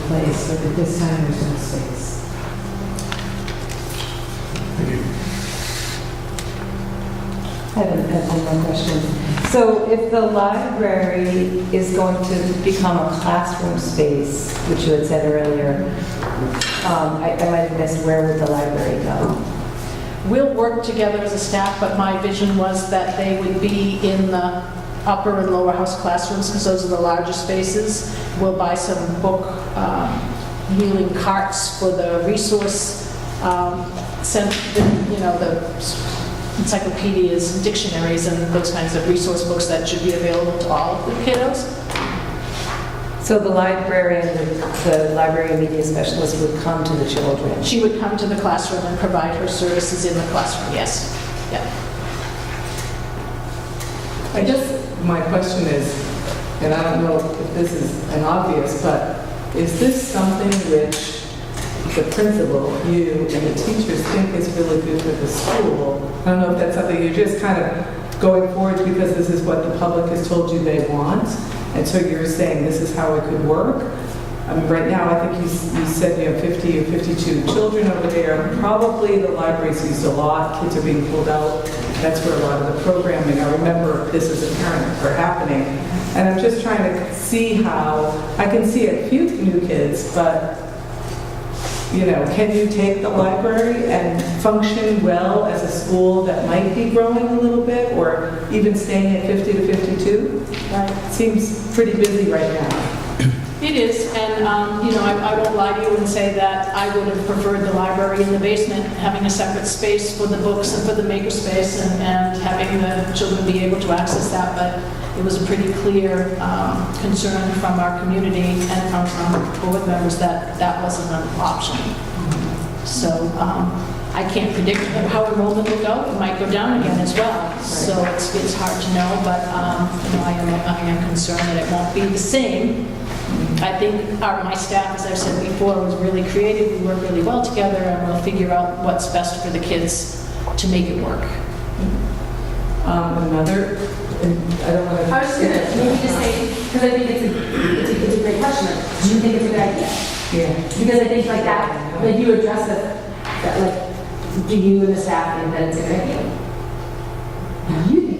place, but at this time there's no space. Thank you. I have one more question. So if the library is going to become a classroom space, which you had said earlier, I might have missed, where would the library go? We'll work together as a staff, but my vision was that they would be in the upper and lower house classrooms, because those are the larger spaces. We'll buy some book wheeling carts for the resource the encyclopedias and dictionaries and those kinds of resource books that should be available to all of the kiddos. So the librarian, the library and media specialist would come to the children? She would come to the classroom and provide her services in the classroom, yes. Yeah. I guess my question is, and I don't know if this is an obvious, but is this something which the principal, you, and the teachers think is really good for the school? I don't know if that's something you're just kind of going forward because this is what the public has told you they want, and so you're saying this is how it could work? I mean, right now, I think you said you have 50 or 52 children over there. Probably the library's used a lot. Kids are being pulled out. That's where a lot of the programming, I remember this as a parent, are happening. And I'm just trying to see how, I can see a few new kids, but, you know, can you take the library and function well as a school that might be growing a little bit, or even staying at 50 to 52? Right. It seems pretty busy right now. It is, and I won't lie to you and say that I would have preferred the library in the basement, having a separate space for the books and for the makerspace, and having the children be able to access that, but it was a pretty clear concern from our community and from some board members that that wasn't an option. So I can't predict how enrollment will go. It might go down again as well. So it's hard to know, but I am concerned that it won't be the same. I think my staff, as I've said before, was really creative. We work really well together, and we'll figure out what's best for the kids to make it work. Another, and I don't want to... I was just gonna maybe just say, because I think it's a great question. Like, do you think it's a good idea? Yeah. Because I think like that, like you address that, like, do you and the staff think that it's a good idea? No, you think,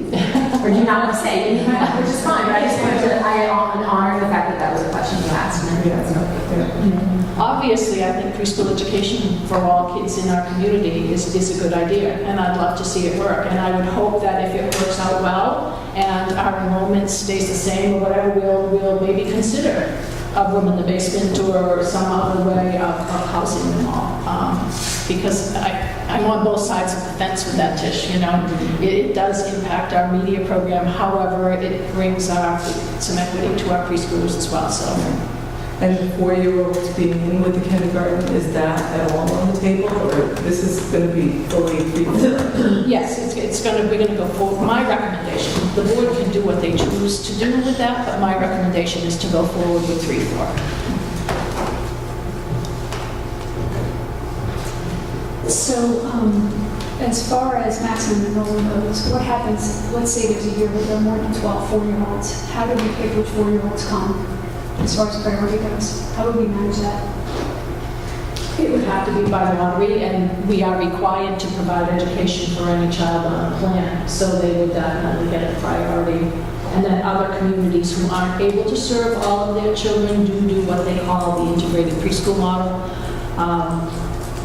or do you not want to say? Which is fine. But I just wanted to, I honor the fact that that was a question you asked, and I think that's okay. Obviously, I think preschool education for all kids in our community is a good idea, and I'd love to see it work. And I would hope that if it works out well and our enrollment stays the same or whatever, we'll maybe consider a room in the basement or some other way of housing them all. Because I'm on both sides of the fence with that, Tish. It does impact our media program. However, it brings some equity to our preschoolers as well. So. And the 4-year-olds being in with the kindergarten, is that at all on the table, or this is going to be fully free? Yes, we're going to go forward. My recommendation, the board can do what they choose to do with that, but my recommendation is to go forward with 3-4. So, as far as maximum enrollment goes, what happens, let's say there's a year where there are more than 12 4-year-olds. How do we pick which 4-year-olds come as far as priority goes? How would we manage that? It would have to be by lottery, and we are required to provide education for any child on a plan, so they would definitely get a priority. And then other communities who aren't able to serve all of their children do what they call the integrated preschool model,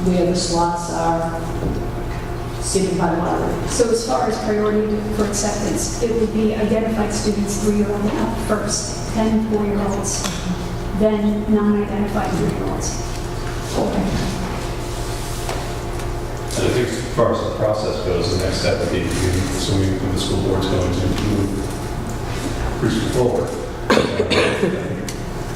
where the slots are given by lottery. So as far as priority for acceptance, it would be identified students 3-year-old and up first, then 4-year-olds, then non-identified 3-year-olds. And I think as far as the process goes, the next step would be, assuming the school board's going to move preschool forward.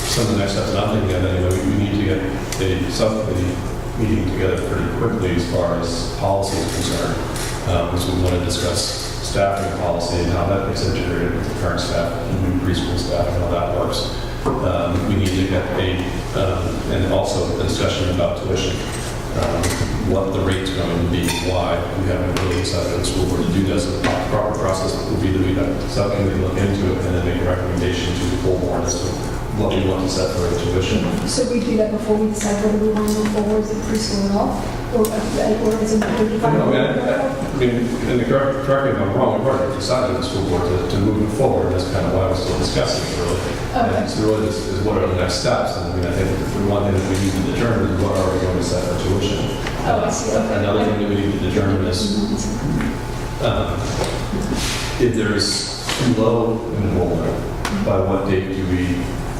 Some of the next steps, and I'm thinking of anyway, we need to get a subcommittee meeting together pretty quickly as far as policy is concerned, because we want to discuss staffing policy and how that gets integrated with the current staff, new preschool staff, and how that works. We need to get and also a discussion about tuition, what the rate's going to be, why. We haven't really decided at the school board to do this. The proper process would be that we have subcommittee look into it and then make a recommendation to the full board as to what we want to set for tuition. So we do that before we decide whether we want to move forward with preschool at all? Or is it? No, I mean, and correct me if I'm wrong, we've already decided as a school board to move it forward. That's kind of why we're still discussing it, really. Okay. And so really, this is what are the next steps? And I mean, I think if we one thing that we need to determine is what are we going to set for tuition. Oh, I see. Okay. Another thing that we need to determine is if there's too low enrollment, by what date do we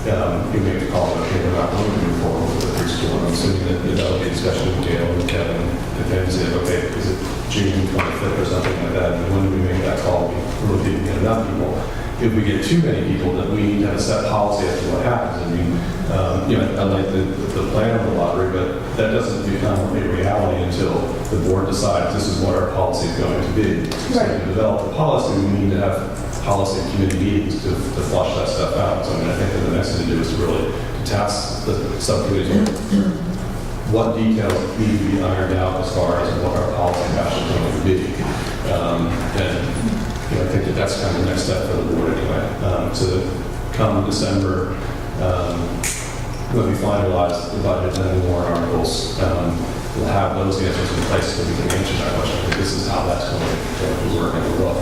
make a call that, okay, we're not going to move forward with the preschool? And I'm assuming that that'll be a discussion with Gail and Kevin, and then say, okay, is it June 25th or something like that? And when do we make that call? We really didn't get enough people. If we get too many people, then we need to have a set policy as to what happens. I mean, I like the plan of the lottery, but that doesn't become a reality until the board decides this is what our policy is going to be. So Right. to develop the policy, we need to have policy committee meetings to flush that stuff out. So I mean, I think that the next thing to do is to really task the subcommittees on what details need to be ironed out as far as what our policy actually is going to be. And I think that that's kind of the next step for the board anyway. So that come December, when we finalize the budget and the warrant articles, we'll have those answers in place so we can answer that question. I think this is how that's going to work and look.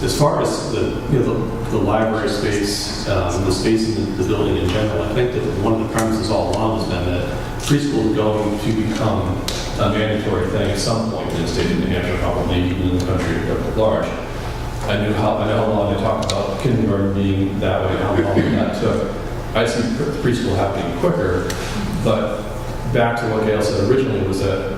As far as the library space, the space in the building in general, I think that one of the premises all along has been that preschool is going to become a mandatory thing at some point in the state of New Hampshire, probably even in the country at large. I know how long they talked about kindergarten being that way, how long that took. I see preschool happening quicker, but back to what Gail said originally was that,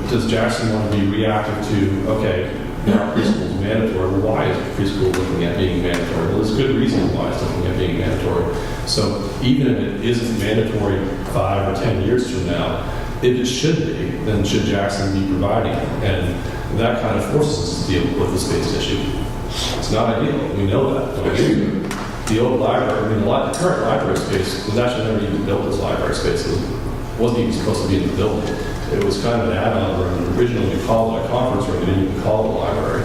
does Jackson want to be reactive to, okay, now preschool is mandatory. Well, why is preschool looking at being mandatory? Well, there's good reasons why it's looking at being mandatory. So even if it isn't mandatory 5 or 10 years from now, if it should be, then should Jackson be providing it? And that kind of forces us to deal with the space issue. It's not ideal. We know that. The old library, the current library space was actually never even built as library space. It wasn't even supposed to be in the building. It was kind of an add-on room. Originally, we called it a conference room. We didn't even call it a library.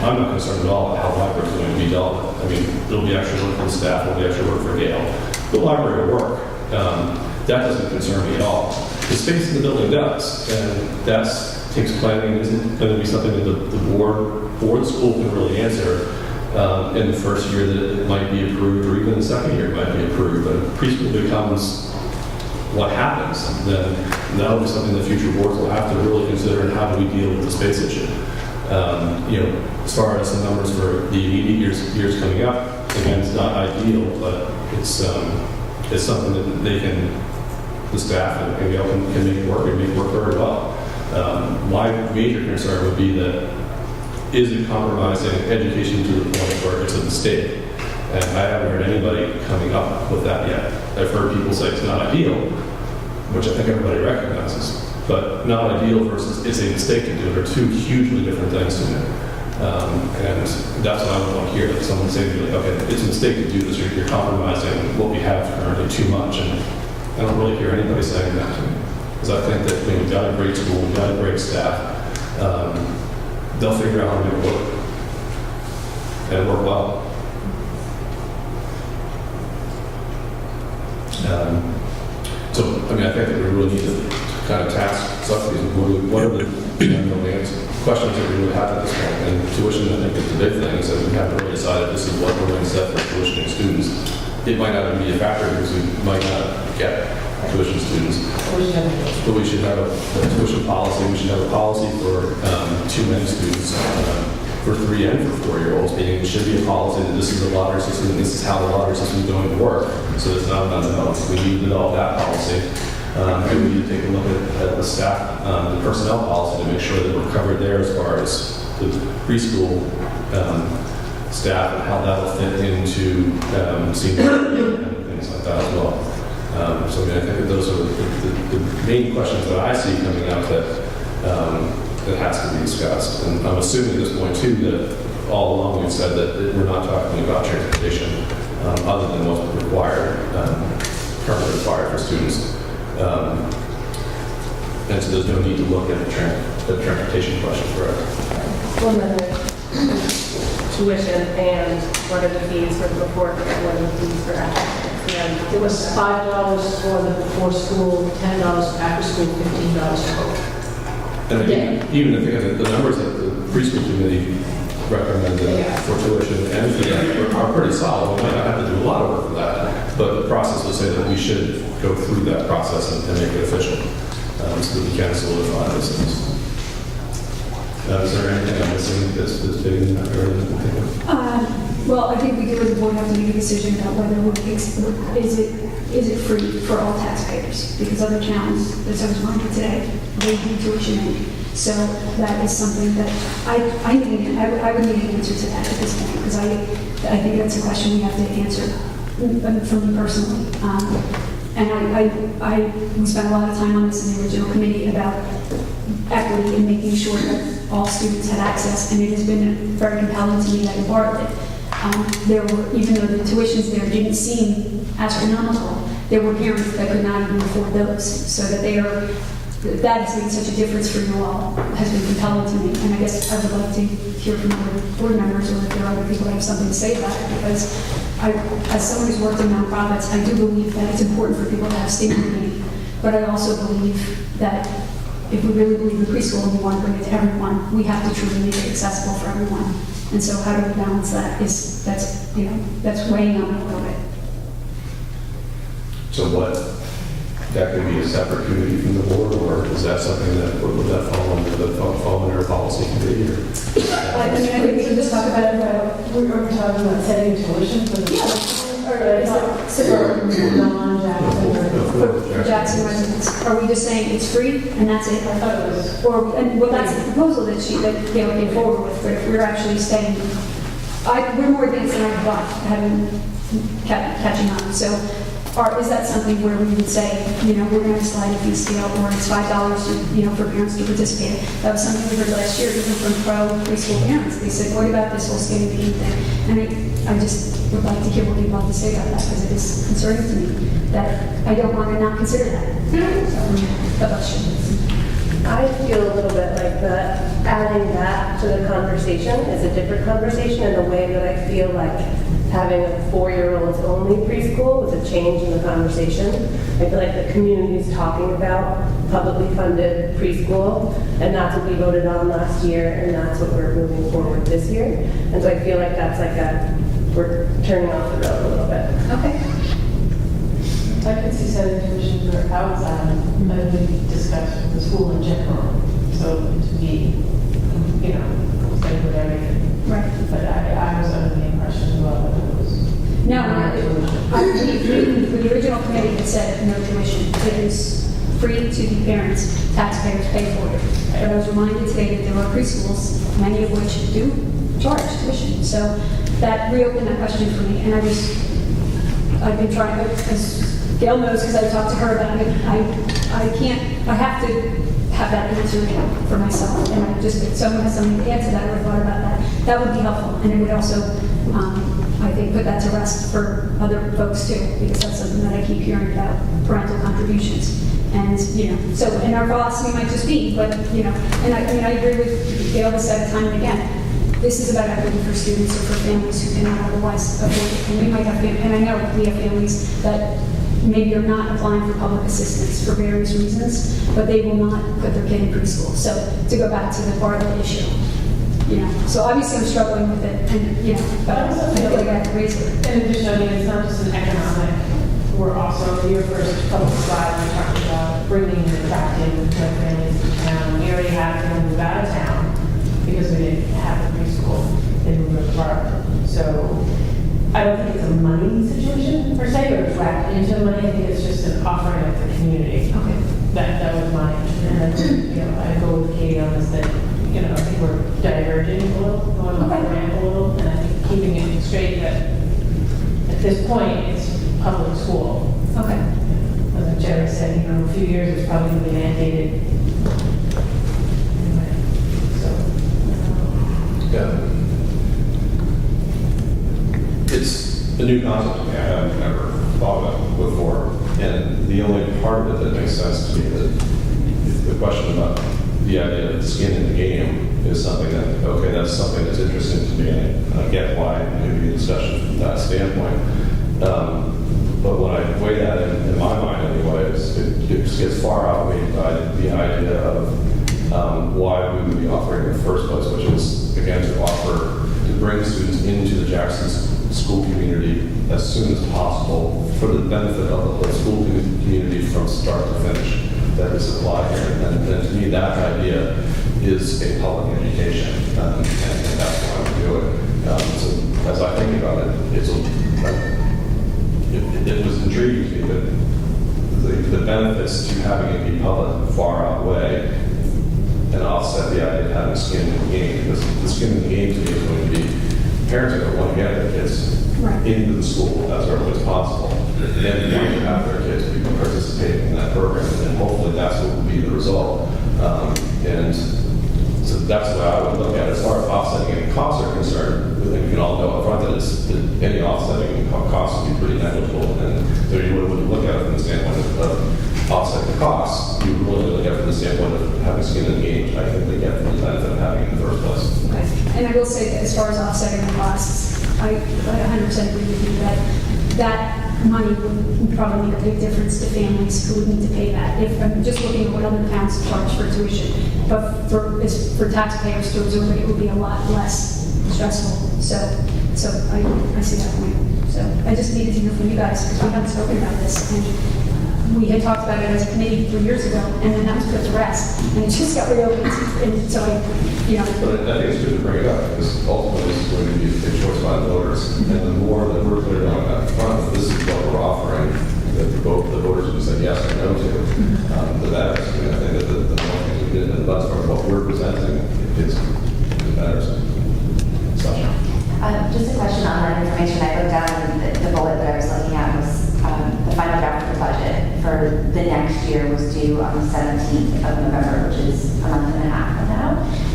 I'm not concerned at all about how libraries are going to be dealt. I mean, there'll be extra work for the staff. There'll be extra work for Gail. The library will work. That doesn't concern me at all. The space in the building does, and that takes planning. Isn't going to be something that the board or the school can really answer in the first year that it might be approved, or even the second year it might be approved. But if preschool becomes what happens, then that'll be something that future boards will have to really consider, and how do we deal with the space issue. As far as the numbers for the immediate years coming up, again, it's not ideal, but it's something that the staff and Gail can make work, and make work very well. My major concern would be that, is it compromising education to the point where it's a mistake? And I haven't heard anybody coming up with that yet. I've heard people say it's not ideal, which I think everybody recognizes. But not ideal versus it's a mistake to do it are two hugely different things to me. And that's what I would want to hear, that someone say to me, like, okay, it's a mistake to do this, or you're compromising what we have currently too much. And I don't really hear anybody saying that to me. Because I think that we've got a great school, we've got a great staff. They'll figure out how to make it work. And work well. So, I think that we really need to kind of task subsidies. What are the questions that we would have at this point? And tuition, I think, is the big thing, is that we haven't really decided this is what we're going to set for tuitioning students. It might not even be a factor because we might not get tuition students. But we should have a tuition policy. We should have a policy for too many students, for 3 and for 4-year-olds, meaning it should be a policy that this is the lottery system, and this is how the lottery system is going to work. So it's not an unknown. We need to develop that policy. And we need to take a look at the staff, the personnel policy, to make sure that we're covered there as far as the preschool staff and how that will fit into senior and things like that as well. So I think that those are the main questions that I see coming out that has to be discussed. And I'm assuming at this point too that all along we've said that we're not talking about transportation other than what's required, currently required for students. And so there's no need to look at the transportation question for it. One other. tuition and what are the fees for before, what are the fees for after? Yeah. It was $5 for the before school, $10 for after school, $15 for both. And I think even if you the numbers that the preschool committee recommended for tuition and fee are pretty solid. We might not have to do a lot of work for that, but the process would say that we should go through that process and make it official, so that we can solidify those things. Is there anything I'm missing that's big in that area that we think of? Well, I think we do as a board have to make a decision about whether is it free for all taxpayers? Because other towns, as I was reminded today, they do tuition in. So that is something that I would need an answer to that at this point, because I think that's a question we have to answer for me personally. And we spent a lot of time on this in the original committee about equity and making sure that all students had access, and it has been very compelling to me that in Bartlett, there were, even though the tuitions there didn't seem astronomical, there were parents that could not even afford those, so that that has made such a difference for you all, has been compelling to me, and I guess I would like to hear from other board members, or if there are other people that have something to say about it, because as someone who's worked in nonprofits, I do believe that it's important for people to have state money, but I also believe that if we really believe in preschool and we want to bring it to everyone, we have to truly make it accessible for everyone. And so how do we balance that? That's weighing on me a little bit. So that could be a separate committee from the board, or is that something that, would that fall under a policy committee? Or? I think we can just talk about it, we were talking about setting tuition for the For Jackson residents, are we just saying it's free and that's it? I thought it was. Well, that's the proposal that Gail came forward with, but if we're actually saying, we're more advanced than I thought, catching on. So, is that something where we would say, we're going to slide a fee scale, or it's $5, for parents to participate? That was something we heard last year, even from preschool parents. They said, what about this whole skinny bean thing? And I just would like to hear what people have to say about that, because it is concerning to me that I don't want to not consider that. I feel a little bit like adding that to the conversation is a different conversation in the way that I feel like having a 4-year-olds only preschool was a change in the conversation. I feel like the community is talking about publicly funded preschool, and that's what we voted on last year, and that's what we're moving forward this year. And so I feel like that's we're turning off the road a little bit. Okay. I could see setting tuition for outside of the discussion of the school in general. So to be, setting with everything. Right. But I was under the impression as well that it was. The original committee had said no tuition. It is free to the parents, taxpayers pay for it. But I was reminded today that there are preschools, many of which do charge tuition. So that reopened that question for me, and I've been trying to, as Gail knows, because I talked to her about it, I have to have that answer for myself, and if someone has something to add to that, or thought about that, that would be helpful, and it would also, I think, put that to rest for other folks too, because that's something that I keep hearing about, parental contributions. And, so, and our philosophy might just be, but, and I agree with Gail has said time and again, this is about equity for students or for families who cannot otherwise afford it. And we might have, and I know we have families that maybe are not applying for public assistance for various reasons, but they will not put their kid in preschool. So to go back to the Bartlett issue, so obviously I'm struggling with it, and, but I feel like I have to raise it. In addition, it's not just an economic, we're also, your first couple of slides, we talked about bringing and attracting families to town. We already had them move out of town because we didn't have a preschool, they moved apart. So I don't think it's a money situation per se, or wrapped into money. I think it's just an offering of the community. Okay. That was my, and then, I go with Katie on this, that, I think we're diverging a little, going off the ramp a little, and I think keeping it straight that at this point, it's public school. Okay. As Jerry said, in a few years, it's probably going to be mandated. Anyway, so. Yeah. It's a new concept to me. I haven't ever thought of it before. And the only part of it that makes sense to me is the question about the idea of skin in the game is something that, okay, that's something that's interesting to me, and I get why maybe a discussion from that standpoint. But when I weigh that in my mind anyways, it gets far outweighed by the idea of why we would be offering in the first place, which is, again, to bring students into the Jackson school community as soon as possible for the benefit of the school community from start to finish that is applied here. And to me, that idea is a public education, and that's why we do it. So as I think about it, it was intriguing to me that the benefits to having it be public far outweigh and offset the idea of having skin in the game, because the skin in the game to me is going to be parents are going to want to get their kids into the school as early as possible. And then want to have their kids be participating in that program, and hopefully that's what will be the result. And so that's the way I would look at it. As far as offsetting any costs are concerned, I think we can all know up front that any offsetting costs would be pretty negligible. And so you would look at it from the standpoint of offsetting the costs. You would really look at it from the standpoint of having skin in the game, which I think they get from the benefit of having it in the first place. Okay. And I will say that as far as offsetting the costs, I 100% agree with you that money would probably make a big difference to families who would need to pay that. If I'm just looking at what other towns charge for tuition, but for taxpayers to absorb it, it would be a lot less stressful. So I see that point. So I just needed to hear from you guys because we haven't spoken about this. And we had talked about it as a committee 3 years ago, and then that was put to rest, and it just got reopened. And so But I think it's good to bring it up because ultimately it's going to be a big choice by the voters. And the more that we're clear on that front, this is what we're offering, that the voters will say yes or no to. The better. I think that the more things we did in the best part of what we're presenting, it's better. Sasha. Just a question on that information. I wrote down the bullet that I was looking at was the final draft of the budget for the next year was due on the 17th of November, which is a month and a half from now.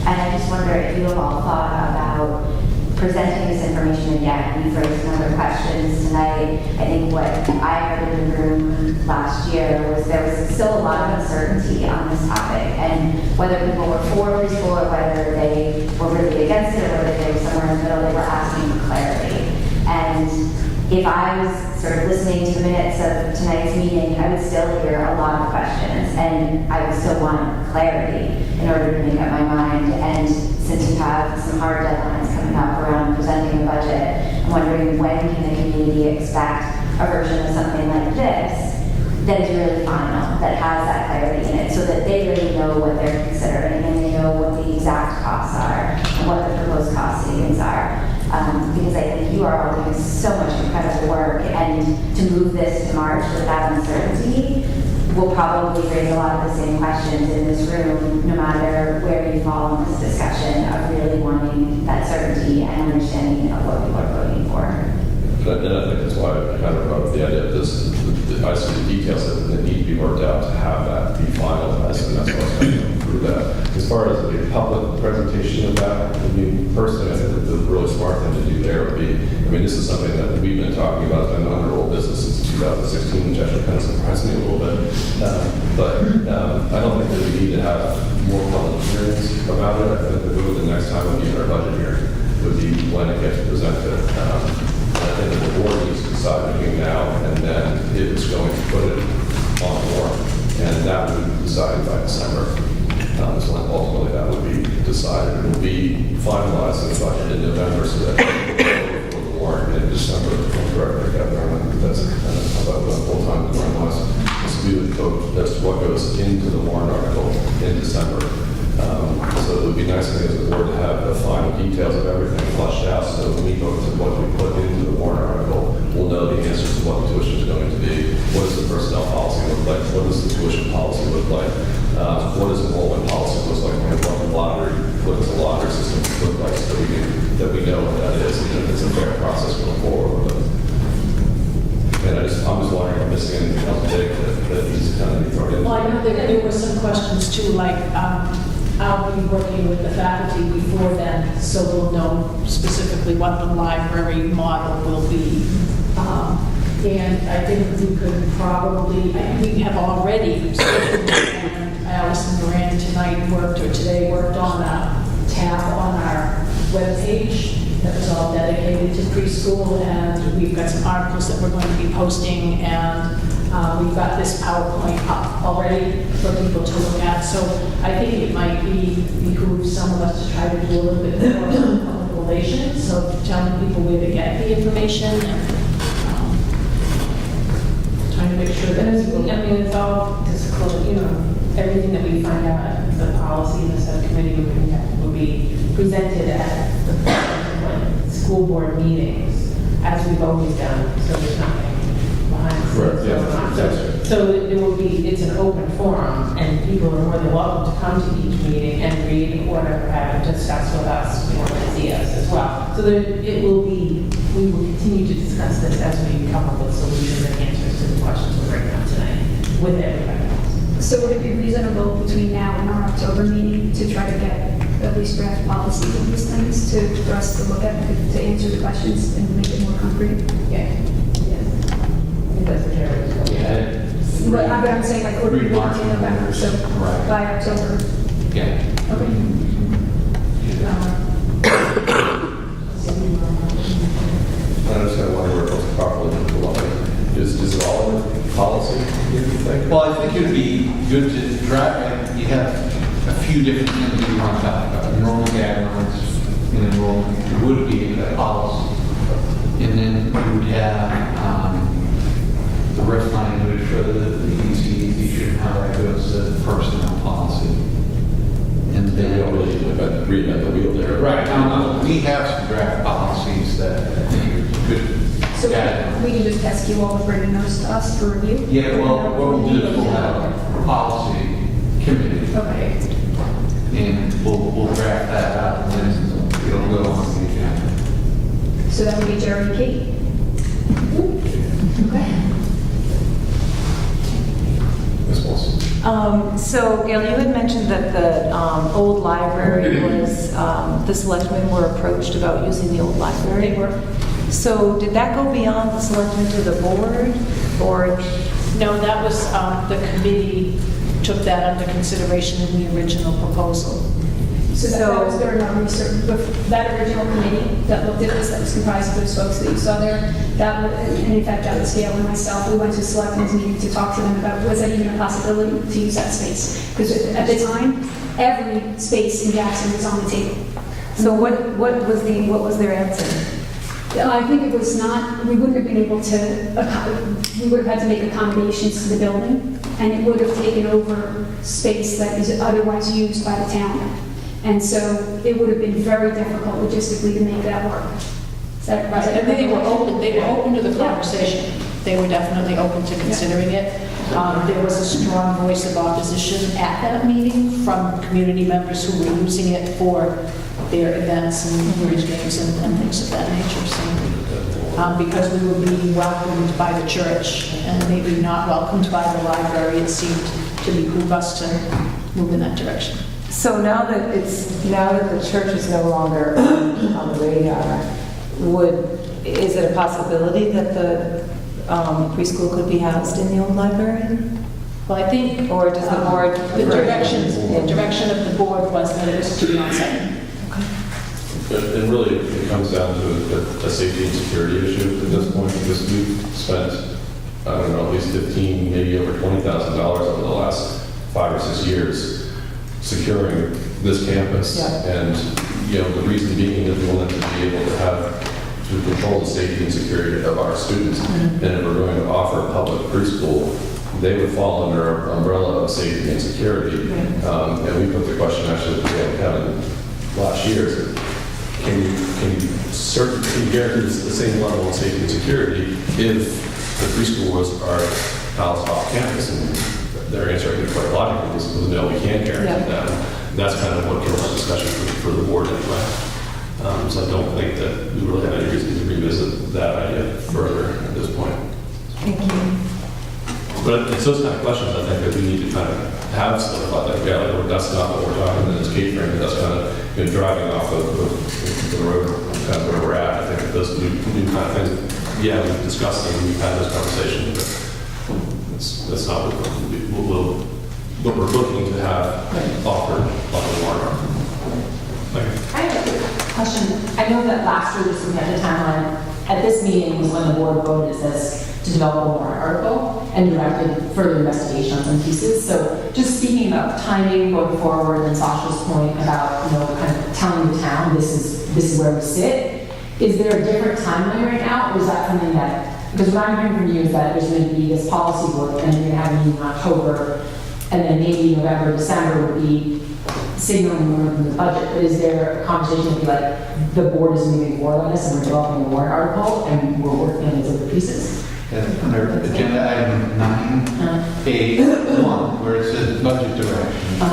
And I just wonder if you have all thought about presenting this information again. You've raised some other questions tonight. I think what I heard in the room last year was there was still a lot of uncertainty on this topic, and whether people were for preschool or whether they were really against it or whether they were somewhere in the middle, they were asking for clarity. And if I was sort of listening to the minutes of tonight's meeting, I would still hear a lot of questions, and I would still want clarity in order to make up my mind. And since you have some hard deadlines coming up around presenting a budget, I'm wondering when can the community expect a version of something like this that is really final, that has that clarity in it, so that they really know what they're considering and they know what the exact costs are and what the proposed cost savings are. Because I think you are all doing so much incredible work, and to move this to March with that uncertainty will probably raise a lot of the same questions in this room, no matter where you fall in this discussion of really wanting that certainty and understanding of what people are voting for. And I think that's why I kind of brought up the idea of this. I see the details that need to be worked out to have that be finalized, and that's why I was trying to improve that. As far as the public presentation of that, I mean, personally, I think that the really smart thing to do there would be, I mean, this is something that we've been talking about, it's been on our old business since 2016, which actually kind of surprised me a little bit. I don't think that we need to have more public hearings about it. I think that the next time would be in our budget hearing, would be when it gets presented. I think that the board needs to decide between now and then if it's going to put it on the warrant, and that would be decided by December. So ultimately that would be decided. It will be finalized in the budget in November, so that it will go the warrant in December. Correct, that's about the full time the warrant was. So we would vote as to what goes into the warrant article in December. So it would be nice as a board to have the final details of everything flushed out, so when we vote to what we put into the warrant article, we'll know the answers to what the tuition is going to be. What does the personnel policy look like? What does the tuition policy look like? What does enrollment policy look like? What does the lottery system look like, so that we know what that is, and if it's a fair process going forward with it. And I'm just wondering if I'm missing anything else big that needs to kind of be thrown in. Well, I know that there were some questions too, like, I'll be working with the faculty before then, so we'll know specifically what the library model will be. And I think we could probably, we have already spoken, and I Madison Moran tonight worked, or today worked on a tab on our webpage that was all dedicated to preschool, and we've got some articles that we're going to be posting, and we've got this PowerPoint up already for people to look at. So I think it might behoove some of us to try to do a little bit more public relations, so telling people where to get the information and trying to make sure that I mean, it's all disclosed, everything that we find out at the policy and the subcommittee will be presented at the school board meetings, as we've always done, so there's nothing behind the Correct, scenes yeah, going on. that's right. So it will be, it's an open forum, and people are more than welcome to come to each meeting and read whatever, have discuss with us, ideas as well. So it will be, we will continue to discuss this as we come up with solutions and answers to the questions we're bringing up tonight with everybody else. So would it be reasonable between now and our October meeting to try to get at least draft policies of these things for us to look at, to answer the questions and make it more concrete? Yeah. Yes. I think that's what Jerry was going to But I'm saying like, would it be in November, so Right. by October? Yeah. Okay. I just kind of wonder where it goes properly. Is it all in the policy, you think? Well, I think it'd be good to draft, you have a few different things you want to talk about. Enrollment guidelines and enrollment would be in the policy. And then you would have the rest language for the EC, teacher, and how that goes to the personnel policy. And Then we don't then, really reinvent the wheel there. right, we have some draft policies that I think you could. So we can just ask you all to bring those to us for review? Yeah, well, what we'll do is we'll have a policy committee, Okay. and we'll draft that out, and then it'll go on the agenda. So that would be Jerry and Kate? Okay. Ms. Wilson? So Gail, you had mentioned that the old library was, the selectmen were approached about using the old library. They were. So did that go beyond the selectmen to the board, or? No, that was, the committee took that under consideration in the original proposal. So that was during our research, that original committee that looked at this, that was comprised of those folks that you saw there, that, and in fact, that was Gail and myself, we went to a selectmen's meeting to talk to them about, was that even a possibility to use that space? Because at the time, every space in Jackson was on the table. So what was their answer? I think it was not, we wouldn't have been able to, we would have had to make accommodations to the building, and it would have taken over space that is otherwise used by the town. And so it would have been very difficult logistically to make that work. Is that right? And they were open to the conversation. They were definitely open to considering it. There was a strong voice of opposition at that meeting from community members who were using it for their events and bridge games and things of that nature. So, because we were being welcomed by the church and maybe not welcomed by the library, it seemed to behoove us to move in that direction. So now that the church is no longer on the radar, is it a possibility that the preschool could be housed in the old library? Well, I think, Or does the board? the direction of the board was that it was to be on site. It really it comes down to a safety and security issue at this point, because we've spent, I don't know, at least $15,000, maybe over $20,000 over the last 5 or 6 years securing this campus. Yeah. And, the reason being is we wanted to be able to control the safety and security of our students. And if we're going to offer a public preschool, they would fall under our umbrella of safety and security. And we put the question actually to Kevin last year, can you guarantee the same level of safety and security if the preschool was our house off campus? And their answer, I think, quite logically was no, we can't guarantee that. That's kind of what killed our discussion for the board anyway. So I don't think that we really have any reason to revisit that idea further at this point. Thank you. But it's those kind of questions, I think, that we need to kind of have solidified, like, that's not what we're talking about, it's catering, that's kind of, driving off of the road, kind of where we're at. I think those new kind of things, we've discussed them, we've had this conversation, but that's not what we'll what we're looking to have offered on the warrant article. Like, I have a question. I know that last year, just looking at the timeline, at this meeting was when the board voted this to develop a warrant article and directed further investigation on some pieces. So just speaking about timing going forward and Sasha's point about, kind of telling the town this is where we sit, is there a different timeline right now, or is that something that, because what I'm hearing from you is that there's going to be this policy work and you're going to have a meeting in October, and then maybe November, December would be signaling more from the budget, but is there a conversation to be like, the board is moving forward on this and we're developing a warrant article and we're working on these other pieces? Under agenda item 9A1, where it says budget direction, I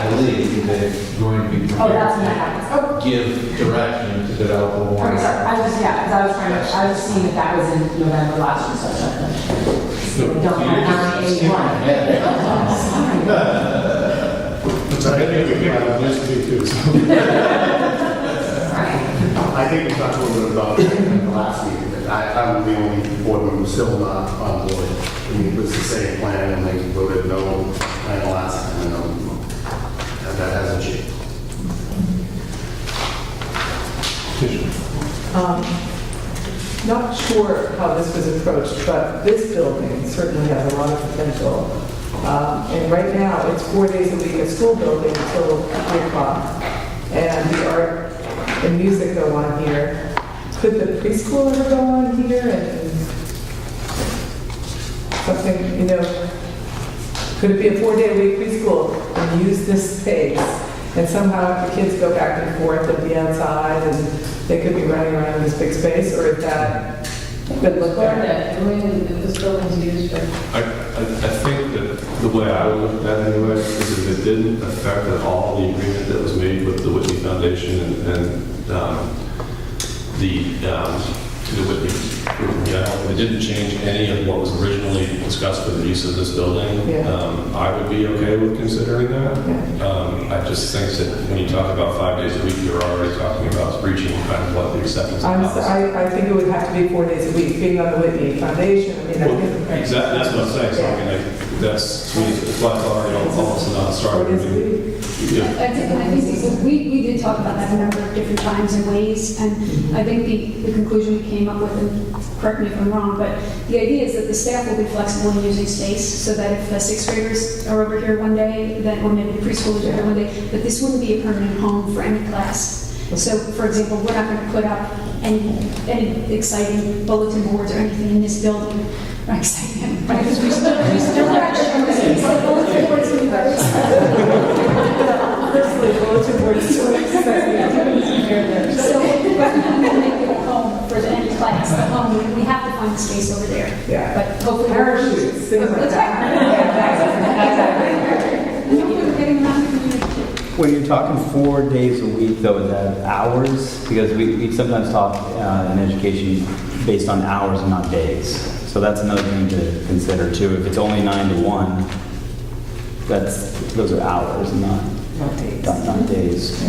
believe that it's going to be Oh, that's when that happens. Oh, give direction to develop a okay, warrant. sorry, I was just, because I was seeing that was in November last year, so I don't have 9A1. I think we have this to be too, so. I think we talked a little bit about it in the last meeting, but I'm the only board member still not on board. I mean, it was the same plan, and they voted no plan the last time, and that hasn't changed. Not sure how this was approached, but this building certainly has a lot of potential. And right now, it's 4 days a week, a school building until 3 o'clock. And the art and music go on here. Could the preschool ever go on here and something, could it be a 4-day-a-week preschool and use this space? And somehow if the kids go back and forth and be outside and they could be running around in this big space, or is that good look there? This building's used for. I think that the way I would look at that anyway is if it didn't affect at all the agreement that was made with the Whitney Foundation and the Whitney group. It didn't change any of what was originally discussed for the use of this building. Yeah. I would be okay with considering that. I just think that when you talk about 5 days a week, you're already talking about breaching kind of what the acceptance of I think it would have to be 4 days a week, being on the Whitney Foundation. I think Exactly, that's what I'm saying. So I mean, that's, to me, it's already almost a non-starter. 4 days a week. I think we did talk about that a number of different times and ways, and I think the conclusion we came up with, and correct me if I'm wrong, but the idea is that the staff will be flexible in using space, so that if the sixth graders are over here one day, then, or maybe the preschoolers are here one day, that this wouldn't be a permanent home for any class. So, for example, we're not going to put up any exciting bulletin boards or anything in this building. Not exciting, right? Because we still have bulletin boards in Personally, bulletin board is so exciting. So we're not going to make it a home for any class. The home, we have to find the space over there. Yeah. But hopefully. Parachutes, things like When you're talking 4 days a week, though, is that hours? Because we sometimes talk in education based on hours and not days. So that's another thing to consider, too. If it's only 9 to 1, those are hours, not days.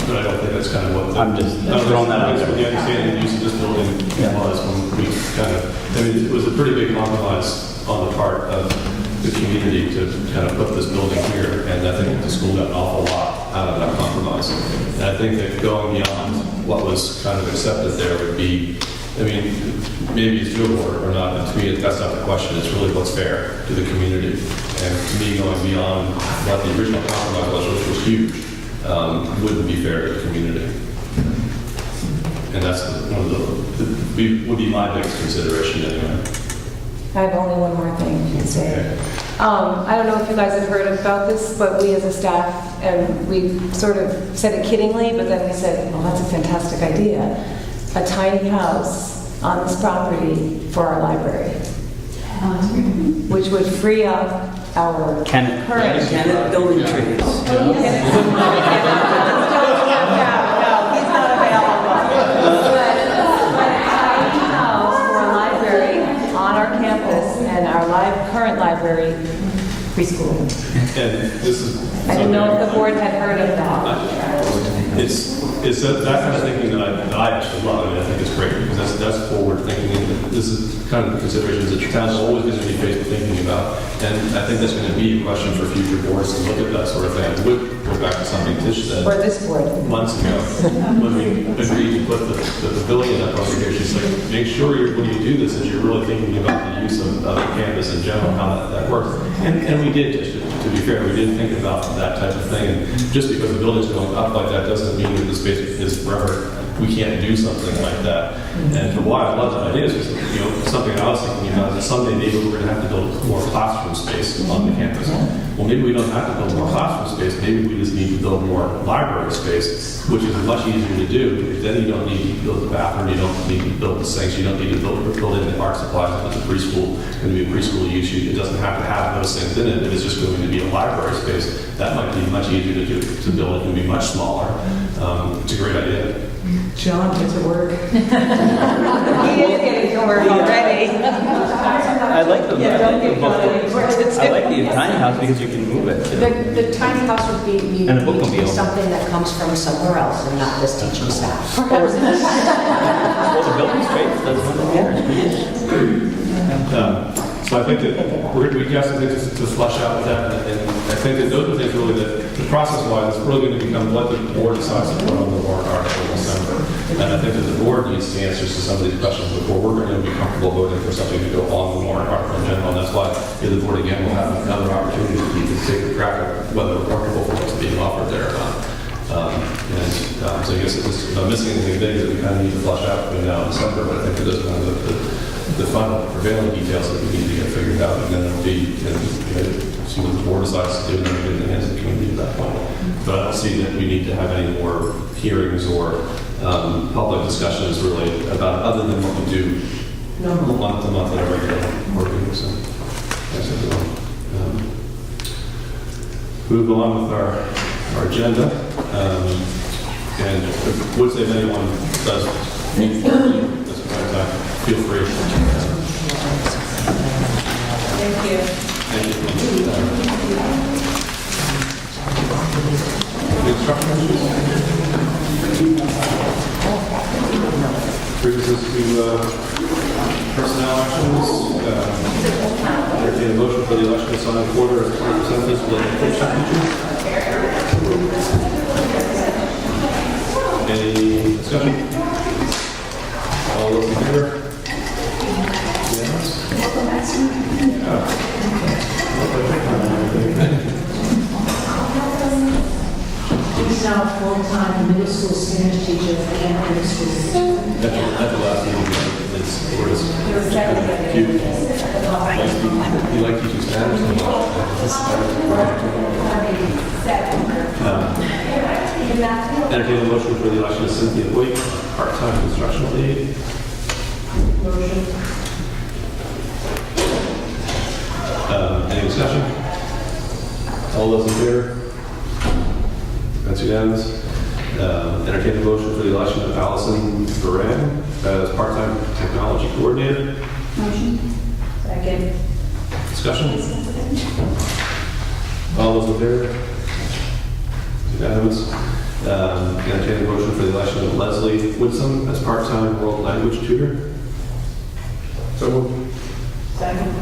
But I don't think that's kind of what. I'm just throwing that out there. there. The understanding of use of this building was when we kind of, I mean, it was a pretty big compromise on the part of the community to kind of put this building here, and I think the school got an awful lot out of that compromise. And I think that going beyond what was kind of accepted there would be, I mean, maybe it's your board or not, but to me, that's not the question. It's really what's fair to the community. And to me, going beyond what the original compromise was, which was huge, wouldn't be fair to the community. And that's one of would be my biggest consideration anyway. I have only one more thing to say. I don't know if you guys have heard about this, but we as a staff, and we sort of said it kiddingly, but then we said, well, that's a fantastic idea. A tiny house on this property for our library, which would free up our Kennett building trees. No, he's not available. But a tiny house for a library on our campus, and our current library preschool. And this is. I didn't know if the board had heard of that. It's that kind of thinking that I actually love. I mean, I think it's great because that's forward thinking. And this is kind of the considerations that your town's always going to be faced with thinking about. And I think that's going to be a question for future boards to look at that sort of thing. I would go back to something Tish said Or this board. months ago when we agreed to put the pavilion up over here. She's like, make sure when you do this that you're really thinking about the use of the campus in general, how that works. And we did, Tish, to be fair, we did think about that type of thing. And just because the building's going up like that doesn't mean that the space is forever. We can't do something like that. And for why I love that idea is because, something I was thinking about is someday maybe we're going to have to build more classroom space on the campus. Well, maybe we don't have to build more classroom space. Maybe we just need to build more library space, which is much easier to do because then you don't need to build the bathroom, you don't need to build the sinks, you don't need to build in the art supplies. If it's a preschool, going to be a preschool use, it doesn't have to have those things in it. If it's just going to be a library space, that might be much easier to do, to build. It can be much smaller. It's a great idea. John, get to work. He is getting to work already. I like the, Yeah, don't get I like the tiny house because you can move it. The tiny house would be, And a bookmobile. something that comes from somewhere else and not this teaching staff. Well, the building's great, that's one of the So I think that we have some things to flush out with that, and I think that those are things really that, the process-wise, it's really going to become what the board decides to put on the warrant article in December. And I think that the board needs the answers to some of these questions before we're going to be comfortable voting for something to go on the warrant article in general. And that's why the board, again, will have another opportunity to take a crack at whether we're comfortable with what's being offered there or not. So I guess it's not missing anything big that we kind of need to flush out between now and December, but I think that those are kind of the final prevailing details that we need to get figured out, and then it'll be, see what the board decides to do, and then get in the hands of the community at that point. But I don't see that we need to have any more hearings or public discussions really about, other than what we do month to month at our regular board meetings. So, that's it. Move along with our agenda. And I would say if anyone does need this point in time, feel free. Thank you. Thank you. Brings us to personnel actions. Entertain a motion for the election of Sonny Porter as 20% physical education teacher. Any discussion? All those in favor? He's now a full-time middle school Spanish teacher at Camp Middle School. At the last meeting, it's for his. You like teaching Spanish? Entertain a motion for the election of Cynthia Boyd, part-time instructional aide. Motion. Any discussion? All those in favor? That's unanimous. Entertain a motion for the election of Allison Duran as part-time technology coordinator. Motion. Second. Discussion? All those in favor? Unanimous. Entertain a motion for the election of Leslie Woodson as part-time world language tutor. So moved. Second.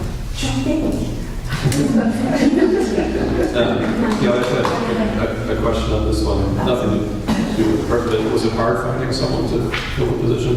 Yeah, I had a question on this one. Nothing to do with the person, but was it hard finding someone to fill the position?